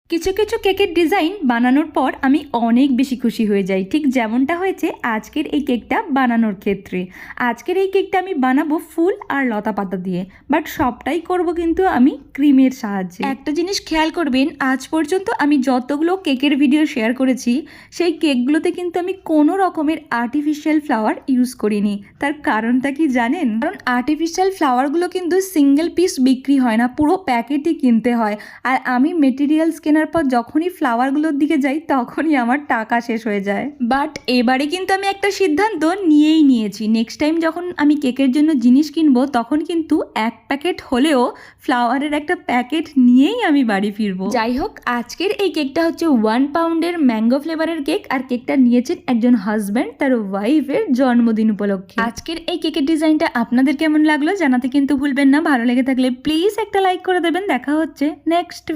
কিছু কিছু কেকের ডিজাইন বানানোর পর আমি অনেক বেশি খুশি হয়ে যাই, ঠিক যেমনটা হয়েছে আজকের এই কেকটা বানানোর ক্ষেত্রে। আজকের এই কেকটা আমি বানাবো ফুল আর লতা পাতা দিয়ে, বাট সবটাই করব কিন্তু আমি ক্রিমের সাহায্যে। একটা জিনিস খেয়াল করবেন, আজ পর্যন্ত আমি যতগুলো কেকের ভিডিও শেয়ার করেছি সেই কেকগুলোতে কিন্তু আমি কোনো রকমের আর্টিফিশিয়াল ফ্লাওয়ার ইউজ করিনি। তার কারণটা কি জানেন? কারণ আর্টিফিশিয়াল ফ্লাওয়ারগুলো কিন্তু সিঙ্গেল পিস বিক্রি হয় না, পুরো প্যাকেটই কিনতে হয়। আর আমি মেটেরিয়ালস কেনার পর যখনই ফ্লাওয়ারগুলোর দিকে যাই তখনই আমার টাকা শেষ হয়ে যায়। বাট এবারে কিন্তু আমি একটা সিদ্ধান্ত নিয়েই নিয়েছি, নেক্সট টাইম যখন আমি কেকের জন্য জিনিস কিনবো তখন কিন্তু এক প্যাকেট হলেও ফ্লাওয়ারের একটা প্যাকেট নিয়েই আমি বাড়ি ফিরবো। যাই হোক, আজকের এই কেকটা হচ্ছে 1 পাউন্ডের ম্যাঙ্গো ফ্লেভারের কেক, আর কেকটা নিয়েছেন একজন হাজব্যান্ড তার ওয়াইফের জন্মদিন উপলক্ষে। আজকের এই কেকের ডিজাইনটা আপনাদের কেমন লাগলো জানাতে কিন্তু ভুলবেন না। ভালো লেগে থাকলে প্লিজ একটা লাইক করে দেবেন। দেখা হচ্ছে নেক্সট